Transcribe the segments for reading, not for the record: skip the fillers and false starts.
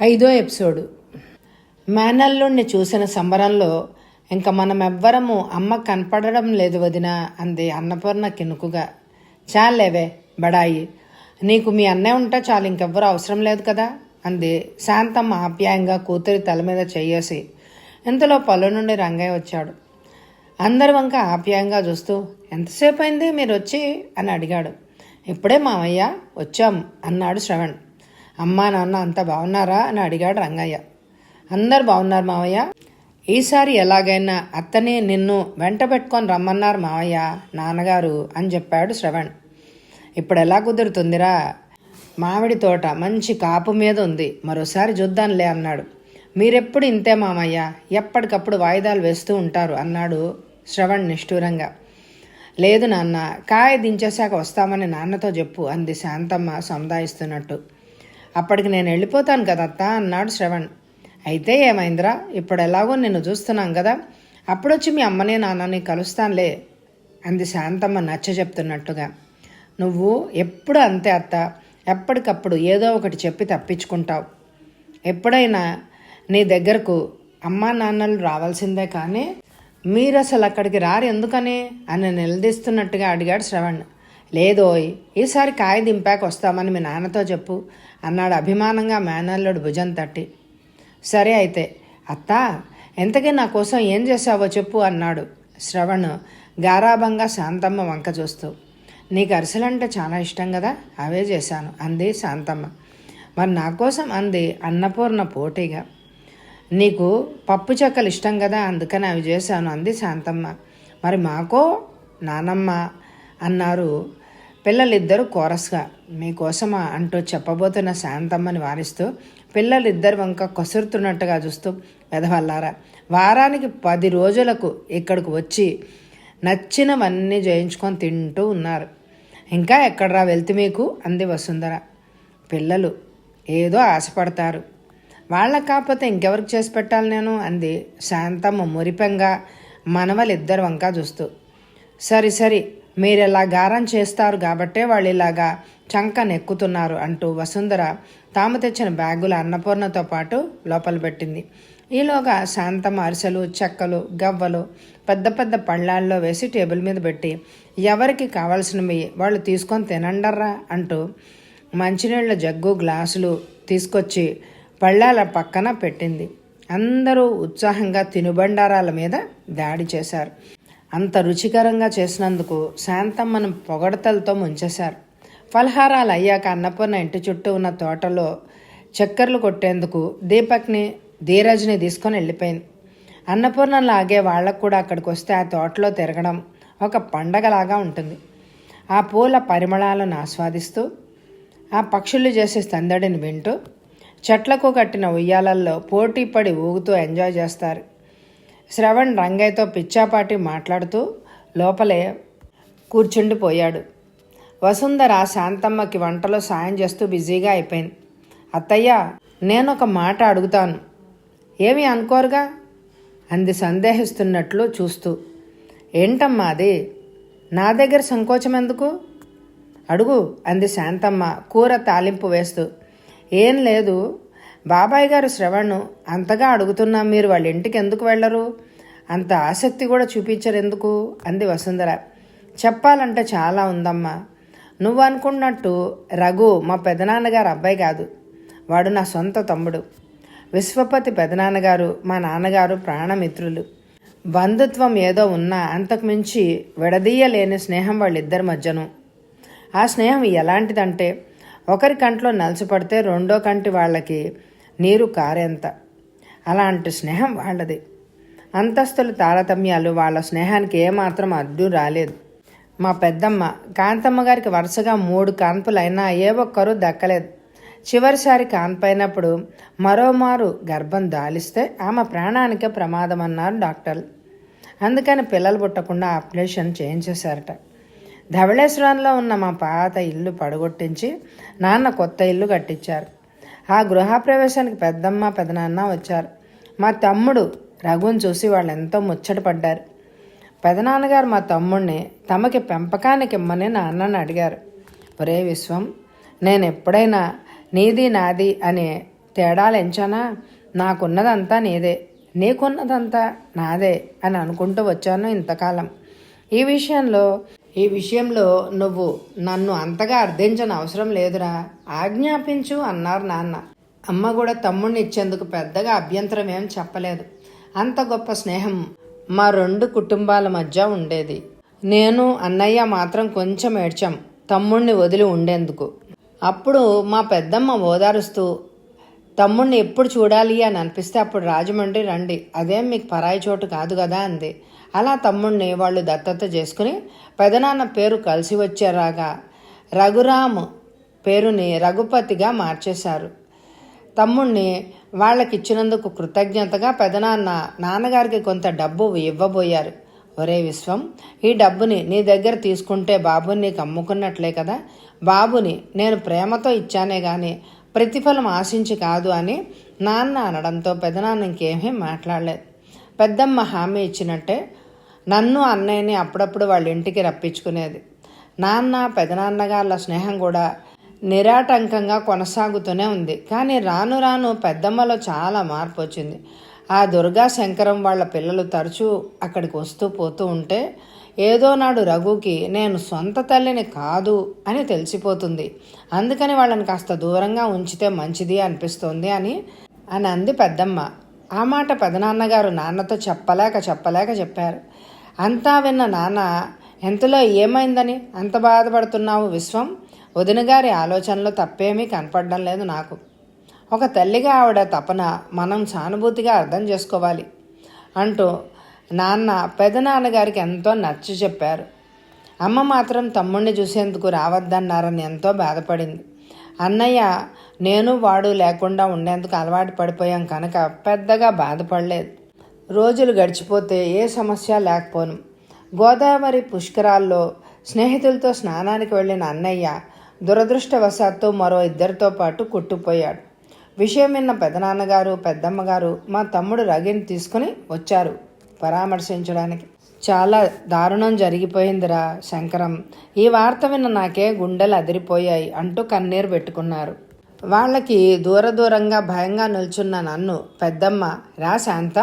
5వ ఎపిసోడు. మేనల్లుణ్ణి చూసిన సంబరంలో ఇంక మనమెవ్వరము అమ్మ కనపడడం లేదు వదినా అంది అన్నపూర్ణ కినుకుగా. చాలేవే బడాయి, నీకు మీ అన్నే ఉంటే చాలు, ఇంకెవ్వరూ అవసరం లేదు కదా అంది శాంతమ్మ ఆప్యాయంగా కూతురి తల మీద చెయ్యేసి. ఇంతలో పొలం నుండి రంగయ్య వచ్చాడు. అందరి వంక ఆప్యాయంగా చూస్తూ, ఎంతసేపు అయింది మీరు వచ్చి అని అడిగాడు. ఇప్పుడే మామయ్య వచ్చాం అన్నాడు శ్రవణ్. అమ్మా నాన్న అంతా బాగున్నారా అని అడిగాడు రంగయ్య. అందరు బాగున్నారు మావయ్య, ఈసారి ఎలాగైనా అత్తని నిన్ను వెంట పెట్టుకొని రమ్మన్నారు మావయ్య నాన్నగారు అని చెప్పాడు శ్రవణ్. ఇప్పుడు ఎలా కుదురుతుందిరా, మామిడి తోట మంచి కాపు మీద ఉంది, మరోసారి చూద్దాంలే అన్నాడు. మీరెప్పుడు ఇంతే మామయ్య, ఎప్పటికప్పుడు వాయిదాలు వేస్తూ ఉంటారు అన్నాడు శ్రవణ్ నిష్ఠూరంగా. లేదు నాన్న, కాయ దించేశాక వస్తామని నాన్నతో చెప్పు అంది శాంతమ్మ సముదాయిస్తున్నట్టు. అప్పటికి నేను వెళ్ళిపోతాను కదత్తా అన్నాడు శ్రవణ్. అయితే ఏమైందిరా, ఇప్పుడు ఎలాగో నిన్ను చూస్తున్నాం కదా, అప్పుడొచ్చి మీ అమ్మని నాన్నని కలుస్తానులే అంది శాంతమ్మ నచ్చ చెప్తున్నట్టుగా. నువ్వు ఎప్పుడు అంతే అత్త, ఎప్పటికప్పుడు ఏదో ఒకటి చెప్పి తప్పించుకుంటావు. ఎప్పుడైనా నీ దగ్గరకు అమ్మా నాన్నలు రావాల్సిందే కానీ మీరు అసలు అక్కడికి రారు ఎందుకని అని నిలదీస్తున్నట్టుగా అడిగాడు శ్రవణ్. లేదోయ్, ఈసారి కాయ దింపాక వస్తామని మీ నాన్నతో చెప్పు అన్నాడు అభిమానంగా మేనల్లుడు భుజం తట్టి. సరే అయితే అత్తా, ఎంతకీ నా కోసం ఏం చేశావో చెప్పు అన్నాడు శ్రవణ్ గారాభంగా శాంతమ్మ వంక చూస్తూ. నీకు అరిసెలంటే చాలా ఇష్టం కదా, అవే చేశాను అంది శాంతమ్మ. మరి నా కోసం అంది అన్నపూర్ణ పోటీగా. నీకు పప్పు చెక్కలు ఇష్టం కదా, అందుకని అవి చేశాను అంది శాంతమ్మ. మరి మాకో నానమ్మ అన్నారు పిల్లలిద్దరూ కోరస్గా. మీకోసమా అంటూ చెప్పబోతున్న శాంతమ్మని వారిస్తూ పిల్లలిద్దరు వంక కొసురుతున్నట్టుగా చూస్తూ, వెధవల్లారా, వారానికి 10 రోజులకు ఇక్కడికి వచ్చి నచ్చినవన్నీ చేయించుకొని తింటూ ఉన్నారు, ఇంకా ఎక్కడరా వెళ్తే మీకు అంది వసుంధర. పిల్లలు ఏదో ఆశపడతారు, వాళ్ళకి కాకపోతే ఇంకెవరికి చేసి పెట్టాలి నేను అంది శాంతమ్మ మురిపెంగా మనవలిద్దరు వంక చూస్తూ. సరి మీరు ఇలా గారం చేస్తారు కాబట్టే వాళ్ళు ఇలాగా చంక నెక్కుతున్నారు అంటూ వసుంధర తాము తెచ్చిన బ్యాగుల అన్నపూర్ణతో పాటు లోపల పెట్టింది. ఈలోగా శాంతమ్మ అరిసెలు, చెక్కలు, గవ్వలు పెద్ద పెద్ద పళ్ళాల్లో వేసి టేబుల్ మీద పెట్టి, ఎవరికి కావాల్సినవి వాళ్ళు తీసుకొని తినండర్రా అంటూ మంచినీళ్ళ జగ్గు, గ్లాసులు తీసుకొచ్చి పళ్ళాల పక్కన పెట్టింది. అందరూ ఉత్సాహంగా తినుబండారాల మీద దాడి చేశారు. అంత రుచికరంగా చేసినందుకు శాంతమ్మను పొగడతలతో ముంచేశారు. ఫలహారాలు అయ్యాక అన్నపూర్ణ ఇంటి చుట్టూ ఉన్న తోటలో చక్కర్లు కొట్టేందుకు దీపక్ని, ధీరజ్ని తీసుకొని వెళ్ళిపోయింది. అన్నపూర్ణ లాగే వాళ్ళకు కూడా అక్కడికి వస్తే ఆ తోటలో తిరగడం ఒక పండగలాగా ఉంటుంది. ఆ పూల పరిమళాలను ఆస్వాదిస్తూ, ఆ పక్షులు చేసే సందడిని వింటూ, చెట్లకు కట్టిన ఉయ్యాలల్లో పోటీ పడి ఊగుతూ ఎంజాయ్ చేస్తారు. శ్రవణ్ రంగయ్యతో పిచ్చాపాటి మాట్లాడుతూ లోపలే కూర్చుండిపోయాడు. వసుంధర శాంతమ్మకి వంటలో సాయం చేస్తూ బిజీగా అయిపోయింది. అత్తయ్య, నేనొక మాట అడుగుతాను, ఏమీ అనుకోరుగా అంది సందేహిస్తున్నట్లు చూస్తూ. ఏంటమ్మా అది, నా దగ్గర సంకోచం ఎందుకు, అడుగు అంది శాంతమ్మ కూర తాలింపు వేస్తూ. ఏం లేదు, బాబాయ్ గారు శ్రవణ్ అంతగా అడుగుతున్నా మీరు వాళ్ళ ఇంటికి ఎందుకు వెళ్ళరు, అంత ఆసక్తి కూడా చూపించరు ఎందుకు అంది వసుంధర. చెప్పాలంటే చాలా ఉందమ్మా. నువ్వు అనుకున్నట్టు రఘు మా పెదనాన్నగారు అబ్బాయి కాదు, వాడు నా సొంత తమ్ముడు. విశ్వపతి పెదనాన్నగారు మా నాన్నగారు ప్రాణమిత్రులు. బంధుత్వం ఏదో ఉన్నా అంతకుమించి విడదీయలేని స్నేహం వాళ్ళిద్దరి మధ్యను. ఆ స్నేహం ఎలాంటిదంటే ఒకరి కంట్లో నలసిపడితే రెండో కంటి వాళ్ళకి నీరు కారేంత. అలాంటి స్నేహం వాళ్ళది. అంతస్తులు, తారతమ్యాలు వాళ్ళ స్నేహానికి ఏమాత్రం అడ్డు రాలేదు. మా పెద్దమ్మ కాంతమ్మ గారికి వరుసగా 3 కాన్పులైనా ఏ ఒక్కరూ దక్కలేదు. చివరిసారి కాన్పైనప్పుడు మరోమారు గర్భం దాలిస్తే ఆమె ప్రాణానికే ప్రమాదం అన్నారు డాక్టర్లు. అందుకని పిల్లలు పుట్టకుండా ఆపరేషన్ చేయించేశారట. ధవళేశ్వరంలో ఉన్న మా పాత ఇల్లు పడగొట్టించి నాన్న కొత్త ఇల్లు కట్టించారు. ఆ గృహప్రవేశానికి పెద్దమ్మ, పెదనాన్న వచ్చారు. మా తమ్ముడు రఘుని చూసి వాళ్ళు ఎంతో ముచ్చటపడ్డారు. పెదనాన్నగారు మా తమ్ముడిని తమకి పెంపకానికి ఇమ్మని నాన్నని అడిగారు. ఒరే విశ్వం, నేను ఎప్పుడైనా నీది నాది అనే తేడాలు ఎంచానా? నాకున్నదంతా నీదే, నీకున్నదంతా నాదే అని అనుకుంటూ వచ్చాను ఇంతకాలం. ఈ విషయంలో నువ్వు నన్ను అంతగా అర్థించని అవసరం లేదురా, ఆజ్ఞాపించు అన్నారు నాన్న. అమ్మ కూడా తమ్ముడిని ఇచ్చేందుకు పెద్దగా అభ్యంతరం ఏం చెప్పలేదు. అంత గొప్ప స్నేహం మా 2 కుటుంబాల మధ్య ఉండేది. నేను అన్నయ్య మాత్రం కొంచెం ఏడ్చాం తమ్ముణ్ణి వదిలి ఉండేందుకు. అప్పుడు మా పెద్దమ్మ ఓదారుస్తూ, తమ్ముణ్ణి ఎప్పుడు చూడాలి అని అనిపిస్తే అప్పుడు రాజమండ్రి రండి, అదేం మీకు పరాయి చోటు కాదు కదా అంది. అలా తమ్ముణ్ణి వాళ్ళు దత్తత చేసుకుని పెదనాన్న పేరు కలిసి వచ్చేరాగా రఘురామ్ పేరుని రఘుపతిగా మార్చేశారు. తమ్ముణ్ణి వాళ్ళకిచ్చినందుకు కృతజ్ఞతగా పెదనాన్న నాన్నగారికి కొంత డబ్బు ఇవ్వబోయారు. ఒరే విశ్వం, ఈ డబ్బుని నీ దగ్గర తీసుకుంటే బాబుని నీకు అమ్ముకున్నట్లే కదా, బాబుని నేను ప్రేమతో ఇచ్చానే గాని ప్రతిఫలం ఆశించి కాదు అని నాన్న అనడంతో పెదనాన్న ఇంకేమీ మాట్లాడలేదు. పెద్దమ్మ హామీ ఇచ్చినట్టే నన్ను అన్నయ్యని అప్పుడప్పుడు వాళ్ళ ఇంటికి రప్పించుకునేది. నాన్న పెదనాన్నగాళ్ళ స్నేహం కూడా నిరాటంకంగా కొనసాగుతూనే ఉంది. కానీ రాను రాను పెద్దమ్మలో చాలా మార్పు వచ్చింది. ఆ దుర్గా శంకరం వాళ్ళ పిల్లలు తరచూ అక్కడికి వస్తూ పోతూ ఉంటే ఏదో నాడు రఘుకి నేను సొంత తల్లిని కాదు అని తెలిసిపోతుంది, అందుకని వాళ్ళని కాస్త దూరంగా ఉంచితే మంచిది అనిపిస్తోంది అని అంది పెద్దమ్మ. ఆ మాట పెదనాన్నగారు నాన్నతో చెప్పలేక చెప్పారు. అంతా విన్న నాన్న, ఎంతలో ఏమైందని అంత బాధపడుతున్నావు విశ్వం? వదినగారి ఆలోచనలో తప్పేమీ కనపడడం లేదు నాకు. ఒక తల్లిగా ఆవిడ తపన మనం సానుభూతిగా అర్థం చేసుకోవాలి అంటూ నాన్న పెదనాన్నగారికి ఎంతో నచ్చి చెప్పారు. అమ్మ మాత్రం తమ్ముడిని చూసేందుకు రావద్దన్నారని ఎంతో బాధపడింది. అన్నయ్య నేను వాడు లేకుండా ఉండేందుకు అలవాటు పడిపోయాం కనుక పెద్దగా బాధపడలేదు. రోజులు గడిచిపోతే ఏ సమస్య లేకపోను. గోదావరి పుష్కరాల్లో స్నేహితులతో స్నానానికి వెళ్ళిన అన్నయ్య దురదృష్టవశాత్తు మరో 2తో పాటు కొట్టుపోయాడు. విషయం విన్న పెదనాన్నగారు పెద్దమ్మగారు మా తమ్ముడు రగిని తీసుకుని వచ్చారు పరామర్శించడానికి. చాలా దారుణం జరిగిపోయిందిరా శంకరం, ఈ వార్త విన్న నాకే గుండెలు అదిరిపోయాయి అంటూ కన్నీరు పెట్టుకున్నారు. వాళ్ళకి దూరంగా భయంగా నిల్చున్న నన్ను పెద్దమ్మ, రా శాంత,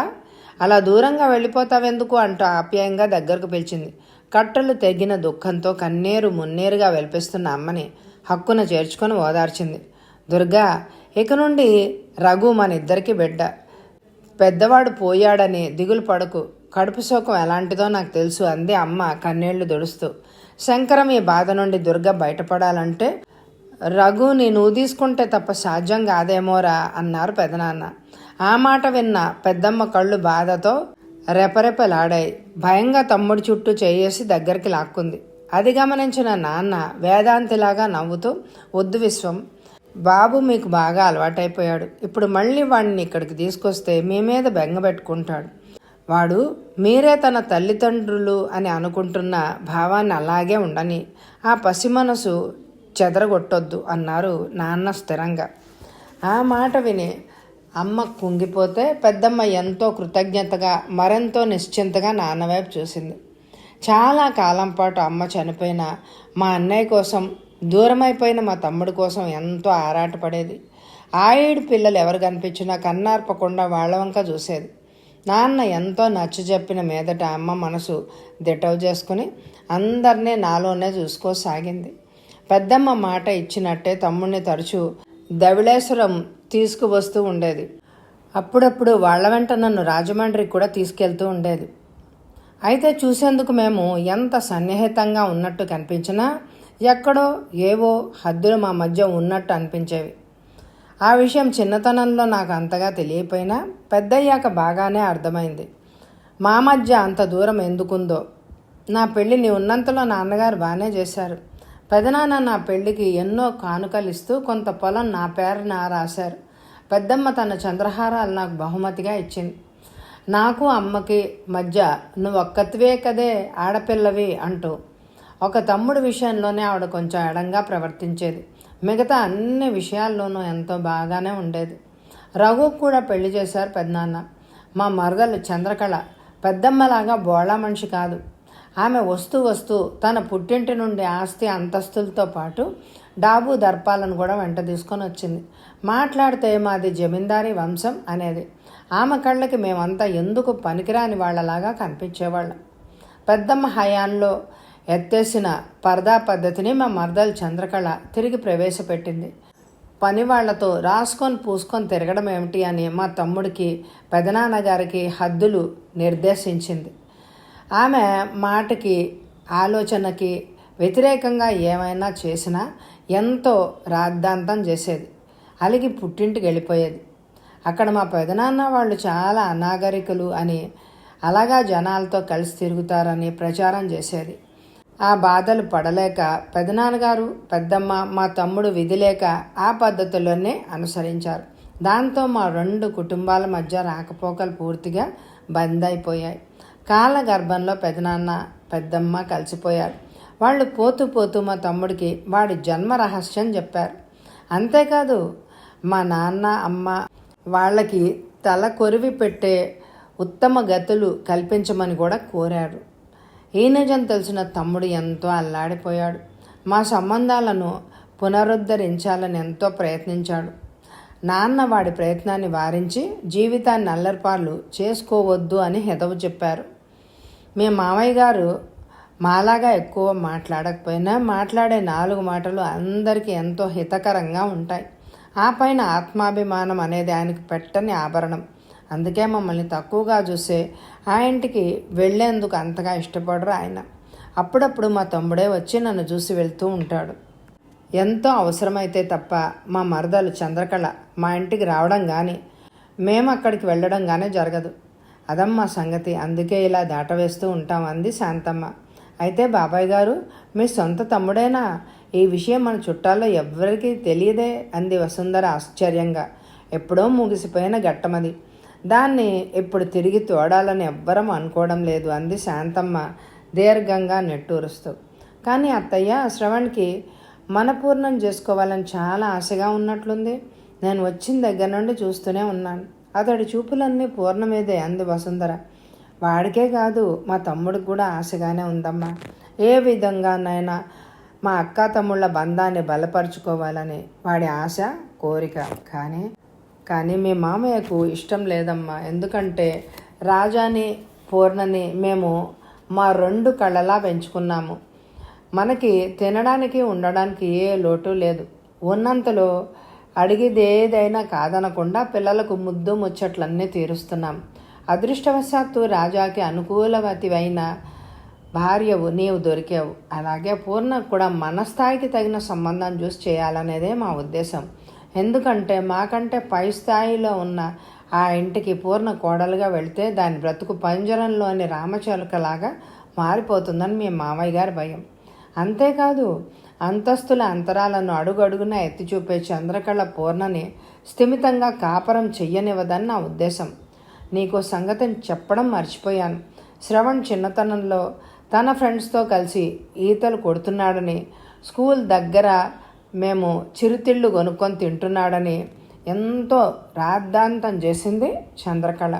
అలా దూరంగా వెళ్ళిపోతావెందుకు అంటూ ఆప్యాయంగా దగ్గరకు పిలిచింది. కట్టలు తెగిన దుఃఖంతో కన్నీరు మున్నీరుగా వెలిపిస్తున్న అమ్మని హక్కున చేర్చుకొని ఓదార్చింది. దుర్గా, ఇక నుండి రఘు మన ఇద్దరికి బిడ్డ. పెద్దవాడు పోయాడని దిగులు పడకు, కడుపు శోకం ఎలాంటిదో నాకు తెలుసు అంది అమ్మ కన్నీళ్లు దుడుస్తూ. శంకరం ఈ బాధ నుండి దుర్గ బయటపడాలంటే రఘుని నువ్వు తీసుకుంటే తప్ప సాధ్యం కాదేమోరా అన్నారు పెదనాన్న. ఆ మాట విన్న పెద్దమ్మ కళ్ళు బాధతో రెపరెపలాడాయి. భయంగా తమ్ముడి చుట్టూ చేయేసి దగ్గరికి లాక్కుంది. అది గమనించిన నాన్న వేదాంతిలాగా నవ్వుతూ, వద్దు విశ్వం, బాబు మీకు బాగా అలవాటైపోయాడు. ఇప్పుడు మళ్ళీ వాడిని ఇక్కడికి తీసుకొస్తే మీ మీద బెంగపెట్టుకుంటాడు. వాడు మీరే తన తల్లిదండ్రులు అని అనుకుంటున్న భావాన్ని అలాగే ఉండని, ఆ పసి మనసు చెదరగొట్టొద్దు అన్నారు నాన్న స్థిరంగా. ఆ మాట విని అమ్మ కుంగిపోతే పెద్దమ్మ ఎంతో కృతజ్ఞతగా మరెంతో నిశ్చింతగా నాన్న వైపు చూసింది. చాలా కాలం పాటు అమ్మ చనిపోయిన మా అన్నయ్య కోసం, దూరమైపోయిన మా తమ్ముడి కోసం ఎంతో ఆరాటపడేది. ఆయేడు పిల్లలు ఎవరు కనిపించినా కన్నార్పకుండా వాళ్ళ వంక చూసేది. నాన్న ఎంతో నచ్చజెప్పిన మీదట అమ్మ మనసు దిటవు చేసుకుని అందరినీ నాలోనే చూసుకోసాగింది. పెద్దమ్మ మాట ఇచ్చినట్టే తమ్ముడిని తరచూ ధవళేశ్వరం తీసుకువస్తూ ఉండేది. అప్పుడప్పుడు వాళ్ళ వెంట నన్ను రాజమండ్రికి కూడా తీసుకెళ్తూ ఉండేది. అయితే చూసేందుకు మేము ఎంత సన్నిహితంగా ఉన్నట్టు కనిపించినా ఎక్కడో ఏవో హద్దులు మా మధ్య ఉన్నట్టు అనిపించేవి. ఆ విషయం చిన్నతనంలో నాకు అంతగా తెలియపోయినా పెద్దయ్యాక బాగానే అర్థమైంది. మా మధ్య అంత దూరం ఎందుకుందో. నా పెళ్ళిని ఉన్నంతలో నాన్నగారు బాగానే చేశారు. పెదనాన్న నా పెళ్లికి ఎన్నో కానుకలు ఇస్తూ కొంత పొలం నా పేరున రాశారు. పెద్దమ్మ తన చంద్రహారాలు నాకు బహుమతిగా ఇచ్చింది. నాకు అమ్మకి మధ్య నువ్వు ఒక్కతివే కదే ఆడపిల్లవి అంటూ ఒక తమ్ముడి విషయంలోనే ఆవిడ కొంచెం ఎడంగా ప్రవర్తించేది. మిగతా అన్ని విషయాల్లోనూ ఎంతో బాగానే ఉండేది. రఘు కూడా పెళ్లి చేశారు పెద్దనాన్న. మా మరదలు చంద్రకళ పెద్దమ్మలాగా బోళా మనిషి కాదు. ఆమె వస్తూ వస్తూ తన పుట్టింటి నుండి ఆస్తి అంతస్తులతో పాటు డాబు దర్పాలను కూడా వెంట తీసుకొని వచ్చింది. మాట్లాడితే మాది జమీందారీ వంశం అనేది. ఆమె కళ్ళకి మేమంతా ఎందుకు పనికిరాని వాళ్ళలాగా కనిపించేవాళ్ళం. పెద్దమ్మ హయాంలో ఎత్తేసిన పరదా పద్ధతిని మా మరదలు చంద్రకళ తిరిగి ప్రవేశపెట్టింది. పని వాళ్లతో రాసుకొని పూసుకొని తిరగడం ఏమిటి అని మా తమ్ముడికి పెదనాన్నగారికి హద్దులు నిర్దేశించింది. ఆమె మాటకి ఆలోచనకి వ్యతిరేకంగా ఏమైనా చేసినా ఎంతో రాద్ధాంతం చేసేది. అలిగి పుట్టింటికి వెళ్ళిపోయేది. అక్కడ మా పెదనాన్న వాళ్ళు చాలా అనాగరికులు అని, అలాగా జనాలతో కలిసి తిరుగుతారని ప్రచారం చేసేది. ఆ బాధలు పడలేక పెదనాన్నగారు పెద్దమ్మ మా తమ్ముడు విధి లేక ఆ పద్ధతుల్లోనే అనుసరించారు. దాంతో మా 2 కుటుంబాల మధ్య రాకపోకలు పూర్తిగా బంద్ అయిపోయాయి. కాలగర్భంలో పెదనాన్న పెద్దమ్మ కలిసిపోయారు. వాళ్ళు పోతూ పోతూ మా తమ్ముడికి వాడి జన్మ రహస్యం చెప్పారు. అంతేకాదు మా నాన్న అమ్మ వాళ్ళకి తల కొరివి పెట్టే ఉత్తమ గతులు కల్పించమని కూడా కోరారు. ఈ నిజం తెలిసిన తమ్ముడు ఎంతో అల్లాడిపోయాడు. మా సంబంధాలను పునరుద్ధరించాలని ఎంతో ప్రయత్నించాడు. నాన్న వాడి ప్రయత్నాన్ని వారించి జీవితాన్ని అల్లరిపాలు చేసుకోవద్దు అని హితవు చెప్పారు. మీ మామయ్య గారు మాలాగా ఎక్కువ మాట్లాడకపోయినా మాట్లాడే 4 మాటలు అందరికీ ఎంతో హితకరంగా ఉంటాయి. ఆ పైన ఆత్మాభిమానం అనేది ఆయనకు పెట్టని ఆభరణం. అందుకే మమ్మల్ని తక్కువగా చూసే ఆ ఇంటికి వెళ్లేందుకు అంతగా ఇష్టపడరు ఆయన. అప్పుడప్పుడు మా తమ్ముడే వచ్చి నన్ను చూసి వెళ్తూ ఉంటాడు. ఎంతో అవసరమైతే తప్ప మా మరదలు చంద్రకళ మా ఇంటికి రావడం కానీ మేము అక్కడికి వెళ్ళడం కానీ జరగదు. అదమ్మా సంగతి. అందుకే ఇలా దాటవేస్తూ ఉంటాం అంది శాంతమ్మ. అయితే బాబాయ్ గారు మీ సొంత తమ్ముడేనా? ఈ విషయం మన చుట్టాల్లో ఎవ్వరికీ తెలియదే అంది వసుంధర ఆశ్చర్యంగా. ఎప్పుడో ముగిసిపోయిన ఘట్టమది. దాన్ని ఇప్పుడు తిరిగి తోడాలని ఎవ్వరం అనుకోవడం లేదు అంది శాంతమ్మ దీర్ఘంగా నెట్టూరుస్తూ. కానీ అత్తయ్య, శ్రవణ్కి మనపూర్ణం చేసుకోవాలని చాలా ఆశగా ఉన్నట్లుంది. నేను వచ్చిన దగ్గర నుండి చూస్తూనే ఉన్నాను. అతడి చూపులన్నీ పూర్ణ మీదే అంది వసుంధర. వాడికే కాదు మా తమ్ముడికి కూడా ఆశగానే ఉందమ్మా. ఏ విధంగానైనా మా అక్క తమ్ముళ్ళ బంధాన్ని బలపరుచుకోవాలని వాడి ఆశ, కోరిక. కానీ మీ మామయ్యకు ఇష్టం లేదమ్మా. ఎందుకంటే రాజాని పూర్ణని మేము మా 2 కళ్ళలా పెంచుకున్నాము. మనకి తినడానికి ఉండడానికి ఏ లోటు లేదు. ఉన్నంతలో అడిగిదేదైనా కాదనకుండా పిల్లలకు ముద్దు ముచ్చట్లన్నీ తీరుస్తున్నాం. అదృష్టవశాత్తు రాజాకి అనుకూలవతివైన భార్యవు నీవు దొరికావు. అలాగే పూర్ణ కూడా మన స్థాయికి తగిన సంబంధం చూసి చేయాలనేదే మా ఉద్దేశం. ఎందుకంటే మాకంటే పై స్థాయిలో ఉన్న ఆ ఇంటికి పూర్ణ కోడలుగా వెళితే దాని బ్రతుకు పంజరంలోని రామచిలుకలాగా మారిపోతుందని మీ మామయ్య గారి భయం. అంతేకాదు అంతస్తుల అంతరాలను అడుగడుగున ఎత్తి చూపే చంద్రకళ పూర్ణని స్థిమితంగా కాపరం చెయ్యనివ్వదని నా ఉద్దేశం. నీకు సంగతిని చెప్పడం మర్చిపోయాను. శ్రవణ్ చిన్నతనంలో తన ఫ్రెండ్స్తో కలిసి ఈతలు కొడుతున్నాడని, స్కూల్ దగ్గర మేము చిరుతిళ్ళు కొనుక్కొని తింటున్నాడని ఎంతో రాద్ధాంతం చేసింది చంద్రకళ.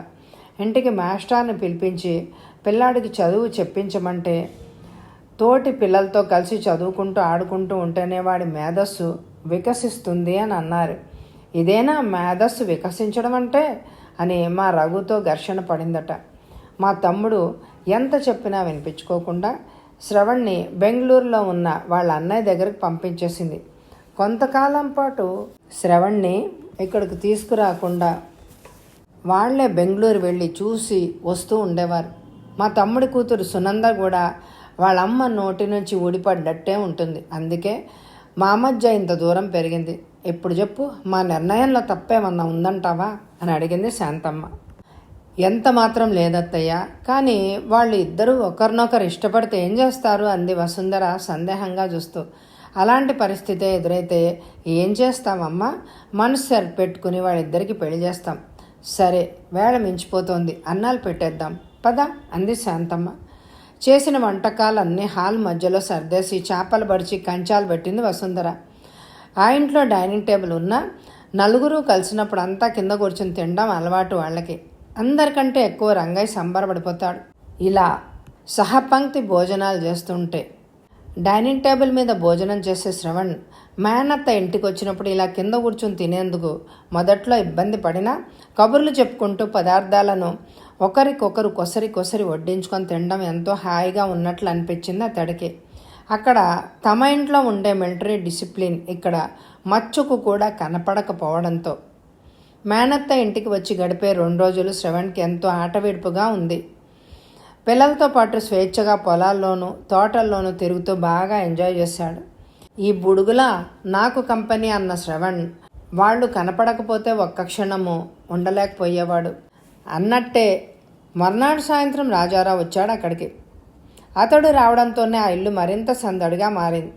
ఇంటికి మాస్టర్ని పిలిపించి పిల్లాడికి చదువు చెప్పించమంటే తోటి పిల్లలతో కలిసి చదువుకుంటూ ఆడుకుంటూ ఉంటేనే వాడి మేధస్సు వికసిస్తుంది అని అన్నారు. ఇదేనా మేధస్సు వికసించడం అంటే అని మా రఘుతో ఘర్షణ పడిందట. మా తమ్ముడు ఎంత చెప్పినా వినిపించుకోకుండా శ్రవణ్ని బెంగళూరులో ఉన్న వాళ్ళ అన్నయ్య దగ్గరికి పంపించేసింది. కొంతకాలం పాటు శ్రవణ్ని ఇక్కడికి తీసుకురాకుండా వాళ్లే బెంగళూరు వెళ్ళి చూసి వస్తూ ఉండేవారు. మా తమ్ముడి కూతురు సునంద కూడా వాళ్ళమ్మ నోటి నుంచి ఊడిపడ్డట్టే ఉంటుంది. అందుకే మా మధ్య ఇంత దూరం పెరిగింది. ఇప్పుడు చెప్పు, మా నిర్ణయంలో తప్పేమన్నా ఉందంటావా అని అడిగింది శాంతమ్మ. ఎంత మాత్రం లేదత్తయ్య, కానీ వాళ్ళు ఇద్దరూ ఒకరినొకరు ఇష్టపడితే ఏం చేస్తారు అంది వసుంధర సందేహంగా చూస్తూ. అలాంటి పరిస్థితే ఎదురైతే ఏం చేస్తామమ్మా? మనసు పెట్టుకుని వాళ్ళిద్దరికి పెళ్లి చేస్తాం. సరే, వేళ మించిపోతోంది, అన్నాలు పెట్టేద్దాం పద అంది శాంతమ్మ. చేసిన వంటకాలన్నీ హాల్ మధ్యలో సర్దేసి చేపలు బడిచి కంచాలు పెట్టింది వసుంధర. ఆ ఇంట్లో డైనింగ్ టేబుల్ ఉన్నా 4 కలిసినప్పుడు అంతా కింద కూర్చొని తినడం అలవాటు వాళ్ళకి. అందరికంటే ఎక్కువ రంగయ్య సంబరపడిపోతాడు. ఇలా సహపంక్తి భోజనాలు చేస్తుంటే డైనింగ్ టేబుల్ మీద భోజనం చేసే శ్రవణ్ మేనత్త ఇంటికి వచ్చినప్పుడు ఇలా కింద కూర్చొని తినేందుకు మొదట్లో ఇబ్బంది పడినా కబుర్లు చెప్పుకుంటూ పదార్థాలను ఒకరికొకరు కొసరి వడ్డించుకొని తినడం ఎంతో హాయిగా ఉన్నట్లు అనిపించింది అతడికి. అక్కడ తమ ఇంట్లో ఉండే మిలిటరీ డిసిప్లిన్ ఇక్కడ మచ్చుకు కూడా కనపడకపోవడంతో మేనత్త ఇంటికి వచ్చి గడిపే 2 రోజులు శ్రవణ్కి ఎంతో ఆటవిడుపుగా ఉంది. పిల్లలతో పాటు స్వేచ్ఛగా పొలాల్లోనూ తోటల్లోనూ తిరుగుతూ బాగా ఎంజాయ్ చేశాడు. ఈ బుడుగులా నాకు కంపెనీ అన్న శ్రవణ్ వాళ్ళు కనపడకపోతే ఒక్క క్షణము ఉండలేకపోయేవాడు. అన్నట్టే మర్నాడు సాయంత్రం రాజారావు వచ్చాడు అక్కడికి. అతడు రావడంతోనే ఆ ఇల్లు మరింత సందడిగా మారింది.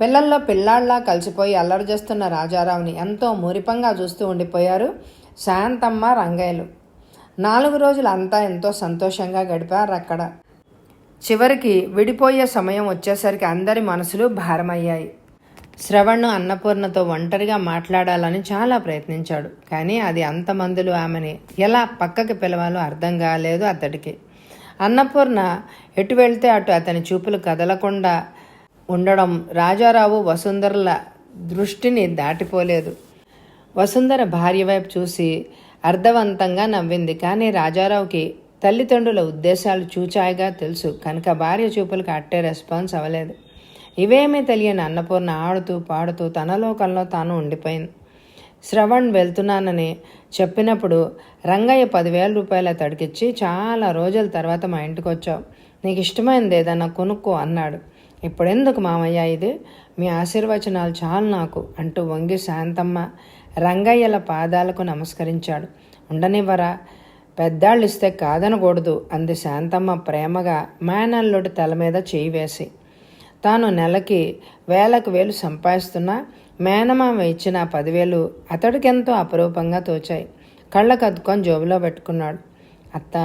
పిల్లల్లో పిల్లాళ్లా కలిసిపోయి అల్లరి చేస్తున్న రాజారావుని ఎంతో మురిపంగా చూస్తూ ఉండిపోయారు శాంతమ్మ, రంగయ్యలు. 4 రోజులు అంతా ఎంతో సంతోషంగా గడిపారు అక్కడ. చివరికి విడిపోయే సమయం వచ్చేసరికి అందరి మనసులు భారమయ్యాయి. శ్రవణ్ అన్నపూర్ణతో ఒంటరిగా మాట్లాడాలని చాలా ప్రయత్నించాడు. కానీ అది అంతమందులు ఆమెని ఎలా పక్కకి పిలవాలో అర్థం కాలేదు అతడికి. అన్నపూర్ణ ఎటు వెళ్తే అటు అతని చూపులు కదలకుండా ఉండడం రాజారావు వసుంధరల దృష్టిని దాటిపోలేదు. వసుంధర భార్య వైపు చూసి అర్థవంతంగా నవ్వింది. కానీ రాజారావుకి తల్లిదండ్రుల ఉద్దేశాలు చూచాయిగా తెలుసు కనుక భార్య చూపులకు అట్టే రెస్పాన్స్ అవ్వలేదు. ఇవేమీ తెలియని అన్నపూర్ణ ఆడుతూ పాడుతూ తన లోకంలో తాను ఉండిపోయింది. శ్రవణ్ వెళ్తున్నానని చెప్పినప్పుడు రంగయ్య 10,000 రూపాయలు తడికిచ్చి చాలా రోజుల తర్వాత మా ఇంటికి వచ్చావు, నీకు ఇష్టమైనది ఏదన్నా కొనుక్కో అన్నాడు. ఇప్పుడెందుకు మామయ్య ఇది, మీ ఆశీర్వచనాలు చాలు నాకు అంటూ వంగి శాంతమ్మ రంగయ్యల పాదాలకు నమస్కరించాడు. ఉండనివ్వరా, పెద్దాళ్ళు ఇస్తే కాదనకూడదు అంది శాంతమ్మ ప్రేమగా మేనల్లుడి తల మీద చేయి వేసి. తాను నెలకి 1000 సంపాదిస్తున్నా మేనమామ ఇచ్చిన 10,000 అతడికెంతో అపరూపంగా తోచాయి. కళ్ళకు అద్దుకొని జోబులో పెట్టుకున్నాడు. అత్త,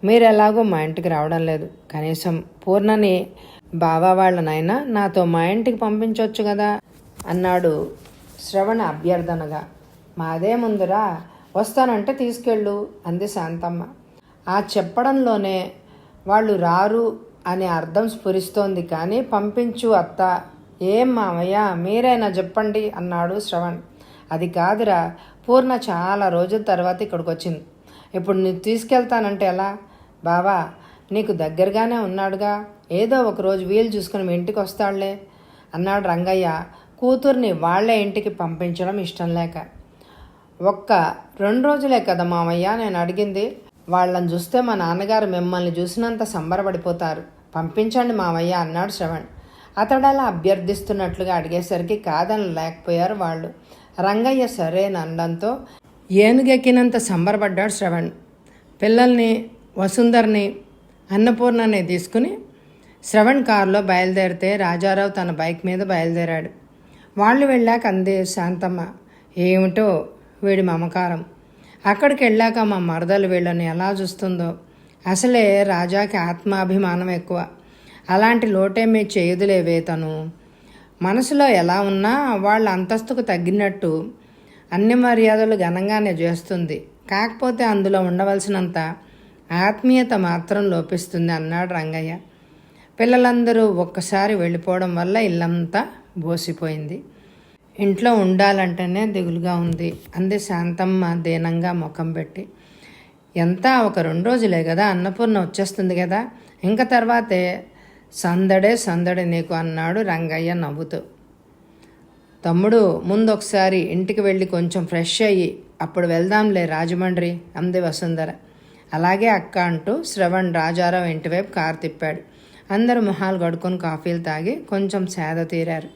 మీరెలాగో మా ఇంటికి రావడం లేదు, కనీసం పూర్ణని బావా వాళ్ళనైనా నాతో మా ఇంటికి పంపించవచ్చు కదా అన్నాడు శ్రవణ అభ్యర్థనగా. మాదే ముందురా, వస్తానంటే తీసుకెళ్ళు అంది శాంతమ్మ. ఆ చెప్పడంలోనే వాళ్ళు రారు అనే అర్థం స్ఫురిస్తోంది. కానీ పంపించు అత్త, ఏం మామయ్య మీరైనా చెప్పండి అన్నాడు శ్రవణ్. అది కాదురా, పూర్ణ చాలా రోజుల తర్వాత ఇక్కడికి వచ్చింది. ఇప్పుడు నీకు తీసుకెళ్తానంటే ఎలా? బావా నీకు దగ్గరగానే ఉన్నాడుగా, ఏదో ఒకరోజు వీలు చూసుకుని మీ ఇంటికి వస్తాడులే అన్నాడు రంగయ్య కూతుర్ని వాళ్లే ఇంటికి పంపించడం ఇష్టం లేక. 1-2 రోజులే కదా మామయ్య నేను అడిగింది, వాళ్ళని చూస్తే మా నాన్నగారు మిమ్మల్ని చూసినంత సంబరపడిపోతారు, పంపించండి మామయ్య అన్నాడు శ్రవణ్. అతడలా అభ్యర్థిస్తున్నట్లుగా అడిగేసరికి కాదని లేకపోయారు వాళ్ళు. రంగయ్య సరేనడంతో ఏనుగెక్కినంత సంబరపడ్డాడు శ్రవణ్. పిల్లల్ని, వసుంధర్ని, అన్నపూర్ణని తీసుకుని శ్రవణ్ కారులో బయలుదేరితే రాజారావు తన బైక్ మీద బయలుదేరాడు. వాళ్ళు వెళ్ళాక అంది శాంతమ్మ, ఏమిటో వీడి మమకారం, అక్కడికి వెళ్ళాక మా మరదలు వీళ్ళని ఎలా చూస్తుందో. అసలే రాజాకి ఆత్మాభిమానం ఎక్కువ, అలాంటి లోటేమీ చేయదులేవే తను. మనసులో ఎలా ఉన్నా వాళ్ళ అంతస్తుకు తగ్గినట్టు అన్ని మర్యాదలు ఘనంగానే చేస్తుంది, కాకపోతే అందులో ఉండవలసినంత ఆత్మీయత మాత్రం లోపిస్తుంది అన్నాడు రంగయ్య. పిల్లలందరూ ఒక్కసారి వెళ్ళిపోవడం వల్ల ఇల్లంతా బోసిపోయింది. ఇంట్లో ఉండాలంటేనే దిగులుగా ఉంది అంది శాంతమ్మ దీనంగా ముఖం పెట్టి. ఎంత 1-2 రోజులే కదా, అన్నపూర్ణ వచ్చేస్తుంది కదా, ఇంకా తర్వాతే సందడే నీకు అన్నాడు రంగయ్య నవ్వుతూ. తమ్ముడు ముందు ఒకసారి ఇంటికి వెళ్ళి కొంచెం ఫ్రెష్ అయ్యి అప్పుడు వెళ్దాంలే రాజమండ్రి అంది వసుంధర. అలాగే అక్క అంటూ శ్రవణ్ రాజారావు ఇంటివైపు కారు తిప్పాడు. అందరూ మొహాలు కడుక్కొని కాఫీలు తాగి కొంచెం సేద తీరారు.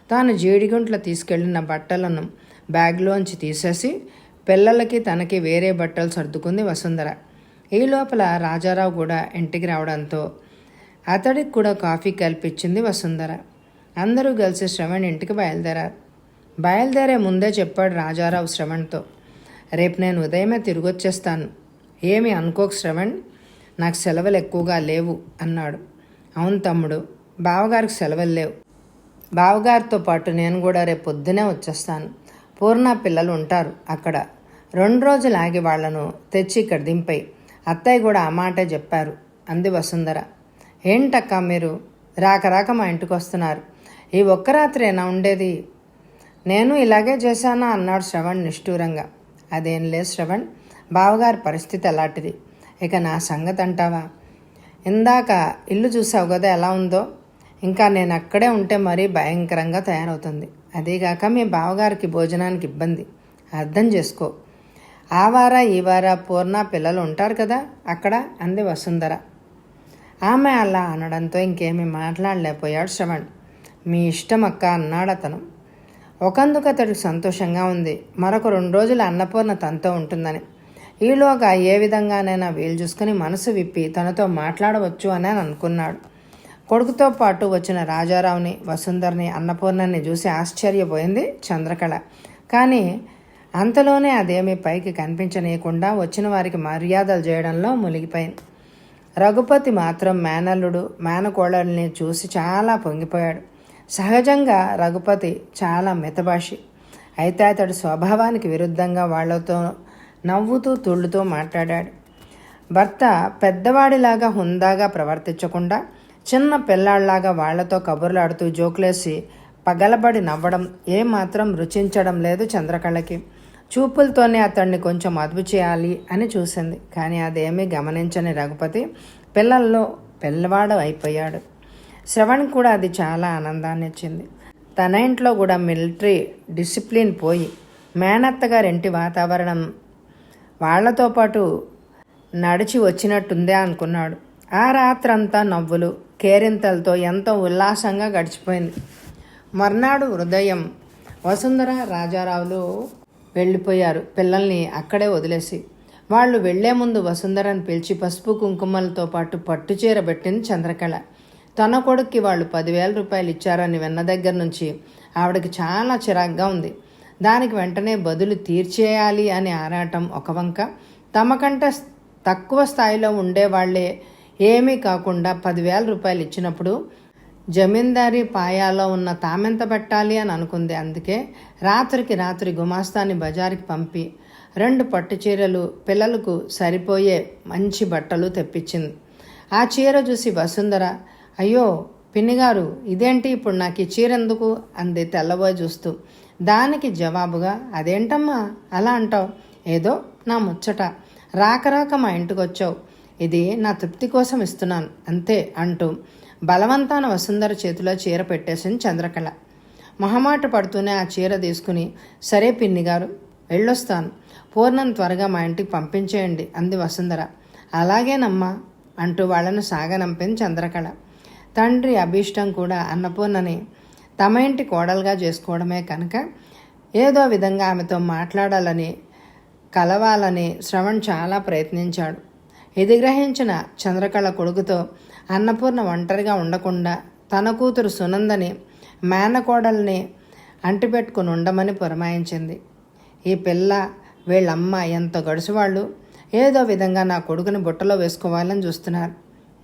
తాను జీడిగుంట్లో తీసుకెళ్లిన బట్టలను బ్యాగ్లోంచి తీసేసి పిల్లలకి తనకి వేరే బట్టలు సర్దుకుంది వసుంధర. ఈ లోపల రాజారావు కూడా ఇంటికి రావడంతో అతడికి కూడా కాఫీ కల్పించింది వసుంధర. అందరూ కలిసి శ్రవణ్ ఇంటికి బయలుదేరారు. బయలుదేరే ముందే చెప్పాడు రాజారావు శ్రవణ్తో, రేపు నేను ఉదయమే తిరిగి వచ్చేస్తాను, ఏమి అనుకోకు శ్రవణ్, నాకు సెలవులు ఎక్కువగా లేవు అన్నాడు. అవును తమ్ముడు, బావగారికి సెలవులు లేవు, బావగారితో పాటు నేను కూడా రేపు పొద్దునే వచ్చేస్తాను. పూర్ణ పిల్లలు ఉంటారు అక్కడ, 2 రోజులు ఆగి వాళ్లను తెచ్చి ఇక్కడ దింపై, అత్తయ్య కూడా ఆ మాటే చెప్పారు అంది వసుంధర. ఏంటక్క మీరు రాక రాక మా ఇంటికి వస్తున్నారు? ఈ ఒక్క రాత్రేనా ఉండేది? నేను ఇలాగే చేశానా అన్నాడు శ్రవణ్ నిష్ఠూరంగా. అదేం లేదు శ్రవణ్, బావగారి పరిస్థితి అలాంటిది. ఇక నా సంగతి అంటావా? ఇందాక ఇల్లు చూసావు కదా ఎలా ఉందో. ఇంకా నేను అక్కడే ఉంటే మరీ భయంకరంగా తయారవుతుంది. అదీగాక మీ బావగారికి భోజనానికి ఇబ్బంది, అర్థం చేసుకో. ఆ వార ఈ వార పూర్ణ పిల్లలు ఉంటారు కదా అక్కడ అంది వసుంధర. ఆమె అలా అనడంతో ఇంకేమీ మాట్లాడలేకపోయాడు శ్రవణ్. మీ ఇష్టం అక్క అన్నాడు అతను. ఒకందుకు అతడికి సంతోషంగా ఉంది, మరొక 2 రోజులు అన్నపూర్ణ తనతో ఉంటుందని. ఈలోగా ఏ విధంగానైనా వీలు చూసుకుని మనసు విప్పి తనతో మాట్లాడవచ్చు అని అనుకున్నాడు. కొడుకుతో పాటు వచ్చిన రాజారావుని, వసుంధరని, అన్నపూర్ణని చూసి ఆశ్చర్యపోయింది చంద్రకళ. కానీ అంతలోనే అదేమీ పైకి కనిపించనీయకుండా వచ్చిన వారికి మర్యాదలు చేయడంలో మునిగిపోయింది. రఘుపతి మాత్రం మేనల్లుడు మేనకోడల్ని చూసి చాలా పొంగిపోయాడు. సహజంగా రఘుపతి చాలా మితభాషి. అయితే అతడు స్వభావానికి విరుద్ధంగా వాళ్లతో నవ్వుతూ తుళ్ళుతూ మాట్లాడాడు. భర్త పెద్దవాడిలాగా హుందాగా ప్రవర్తించకుండా చిన్న పిల్లాళ్లాగా వాళ్లతో కబుర్లాడుతూ జోకులేసి పగలబడి నవ్వడం ఏమాత్రం రుచించడం లేదు చంద్రకళకి. చూపులతోనే అతన్ని కొంచెం అదుపు చేయాలి అని చూసింది. కానీ అదేమీ గమనించని రఘుపతి పిల్లల్లో పిల్లవాడు అయిపోయాడు. శ్రవణ్ కూడా అది చాలా ఆనందాన్ని ఇచ్చింది. తన ఇంట్లో కూడా మిలిటరీ డిసిప్లిన్ పోయి మేనత్తగారింటి వాతావరణం వాళ్లతో పాటు నడిచి వచ్చినట్టుందే అనుకున్నాడు. ఆ రాత్రంతా నవ్వులు కేరింతలతో ఎంతో ఉల్లాసంగా గడిచిపోయింది. మర్నాడు ఉదయం వసుంధర రాజారావులు వెళ్ళిపోయారు పిల్లల్ని అక్కడే వదిలేసి. వాళ్ళు వెళ్లే ముందు వసుంధరని పిలిచి పసుపు కుంకుమలతో పాటు పట్టుచీర పెట్టింది చంద్రకళ. తన కొడుక్కి వాళ్ళు 10,000 రూపాయలు ఇచ్చారని విన్న దగ్గర నుంచి ఆవిడకి చాలా చిరాగ్గా ఉంది. దానికి వెంటనే బదులు తీర్చేయాలి అని ఆరాటం ఒక వంక, తమకంటే తక్కువ స్థాయిలో ఉండేవాళ్లే ఏమీ కాకుండా 10,000 రూపాయలు ఇచ్చినప్పుడు జమీందారీ పాయాలో ఉన్న తామెంత పెట్టాలి అని అనుకుంది. అందుకే రాత్రికి రాత్రి గుమాస్తాని బజారుకి పంపి 2 పట్టు చీరలు, పిల్లలకు సరిపోయే మంచి బట్టలు తెప్పించింది. ఆ చీర చూసి వసుంధర, అయ్యో పిన్నిగారు ఇదేంటి ఇప్పుడు నాకు ఈ చీర ఎందుకు అంది తెల్లబోయి చూస్తూ. దానికి జవాబుగా, అదేంటమ్మా అలా అంటావు? ఏదో నా ముచ్చట, రాక రాక మా ఇంటికి వచ్చావు, ఇది నా తృప్తి కోసం ఇస్తున్నాను అంతే అంటూ బలవంతాన వసుంధర చేతిలో చీర పెట్టేసింది చంద్రకళ. మొహమాట పడుతూనే ఆ చీర తీసుకుని, సరే పిన్నిగారు వెళ్ళొస్తాను, పూర్ణం త్వరగా మా ఇంటికి పంపించేయండి అంది వసుంధర. అలాగేనమ్మా అంటూ వాళ్ళను సాగనంపింది చంద్రకళ. తండ్రి అభీష్టం కూడా అన్నపూర్ణని తమ ఇంటి కోడలుగా చేసుకోవడమే కనుక ఏదో విధంగా ఆమెతో మాట్లాడాలని, కలవాలని శ్రవణ్ చాలా ప్రయత్నించాడు. ఇది గ్రహించిన చంద్రకళ కొడుకుతో అన్నపూర్ణ ఒంటరిగా ఉండకుండా తన కూతురు సునందని మేనకోడల్ని అంటిపెట్టుకుని ఉండమని పురమాయించింది. ఈ పిల్ల వీళ్ళమ్మ ఎంత గడుసువాళ్ళు, ఏదో విధంగా నా కొడుకుని బుట్టలో వేసుకోవాలని చూస్తున్నారు,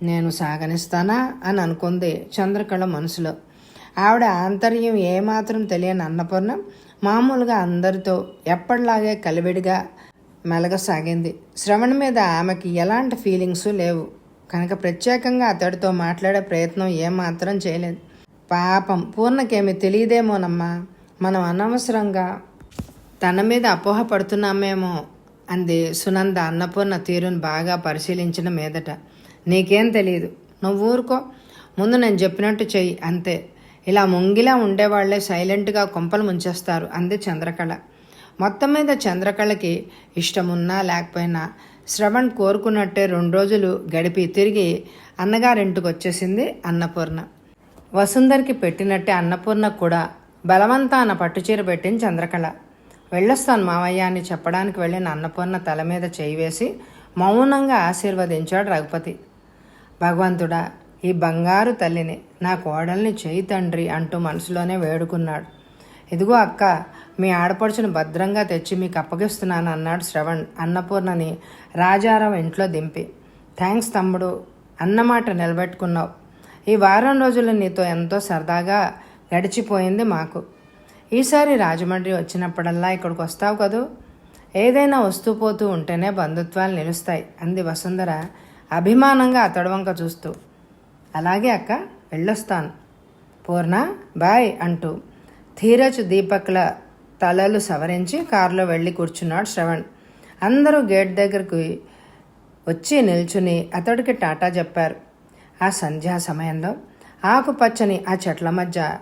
నేను సాగనిస్తానా అని అనుకుంది చంద్రకళ మనసులో. ఆవిడ ఆంతర్యం ఏమాత్రం తెలియని అన్నపూర్ణ మామూలుగా అందరితో ఎప్పటిలాగే కలివిడిగా మెలగసాగింది. శ్రవణ్ మీద ఆమెకి ఎలాంటి ఫీలింగ్స్ లేవు కనుక ప్రత్యేకంగా అతడితో మాట్లాడే ప్రయత్నం ఏమాత్రం చేయలేదు. పాపం పూర్ణకేమి తెలియదేమోనమ్మా, మనం అనవసరంగా తన మీద అపోహ పడుతున్నామేమో అంది సునంద అన్నపూర్ణ తీరును బాగా పరిశీలించిన మీదట. నీకేం తెలియదు, నువ్వు ఊరుకో, ముందు నేను చెప్పినట్టు చెయ్యి అంతే. ఇలా ముంగిలా ఉండేవాళ్లే సైలెంట్గా కొంపలు ముంచేస్తారు అంది చంద్రకళ. మొత్తం మీద చంద్రకళకి ఇష్టమున్నా లేకపోయినా శ్రవణ్ కోరుకున్నట్టే 2 రోజులు గడిపి తిరిగి అన్నగారింటికి వచ్చేసింది అన్నపూర్ణ. వసుంధర్కి పెట్టినట్టే అన్నపూర్ణకు కూడా బలవంతాన పట్టుచీర పెట్టింది చంద్రకళ. వెళ్ళొస్తాను మావయ్య అని చెప్పడానికి వెళ్ళిన అన్నపూర్ణ తల మీద చేయి వేసి మౌనంగా ఆశీర్వదించాడు రఘుపతి. భగవంతుడా, ఈ బంగారు తల్లిని, నా కోడల్ని చేయి తండ్రి అంటూ మనసులోనే వేడుకున్నాడు. ఇదిగో అక్క, మీ ఆడపడుచును భద్రంగా తెచ్చి మీకు అప్పగిస్తున్నాను అన్నాడు శ్రవణ్ అన్నపూర్ణని రాజారావు ఇంట్లో దింపి. థ్యాంక్స్ తమ్ముడు, అన్నమాట నిలబెట్టుకున్నావు. ఈ వారం రోజులు నీతో ఎంతో సరదాగా గడిచిపోయింది మాకు. ఈసారి రాజమండ్రి వచ్చినప్పుడల్లా ఇక్కడికి వస్తావు కదూ, ఏదైనా వస్తూ పోతూ ఉంటేనే బంధుత్వాలు నిలుస్తాయి అంది వసుంధర అభిమానంగా అతడి వంక చూస్తూ. అలాగే అక్క, వెళ్ళొస్తాను. పూర్ణ బాయ్ అంటూ ధీరజ్ దీపక్ల తలలు సవరించి కారులో వెళ్ళి కూర్చున్నాడు శ్రవణ్. అందరూ గేట్ దగ్గరకు వచ్చి నిల్చుని అతడికి టాటా చెప్పారు. ఆ సంధ్యా సమయంలో ఆకుపచ్చని ఆ చెట్ల మధ్య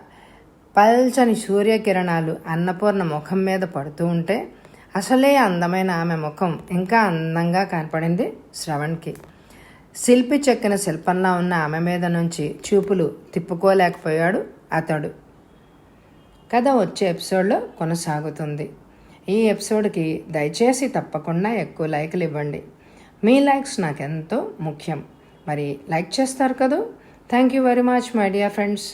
పల్చని సూర్యకిరణాలు అన్నపూర్ణ ముఖం మీద పడుతూ ఉంటే అసలే అందమైన ఆమె ముఖం ఇంకా అందంగా కనపడింది శ్రవణ్కి. శిల్పి చెక్కిన శిల్పంలా ఉన్న ఆమె మీద నుంచి చూపులు తిప్పుకోలేకపోయాడు అతడు. కథ వచ్చే ఎపిసోడ్లో కొనసాగుతుంది. ఈ ఎపిసోడ్కి దయచేసి తప్పకుండా ఎక్కువ లైక్లు ఇవ్వండి. మీ లైక్స్ నాకెంతో ముఖ్యం. మరి లైక్ చేస్తారు కదూ. Thank you very much my dear friends.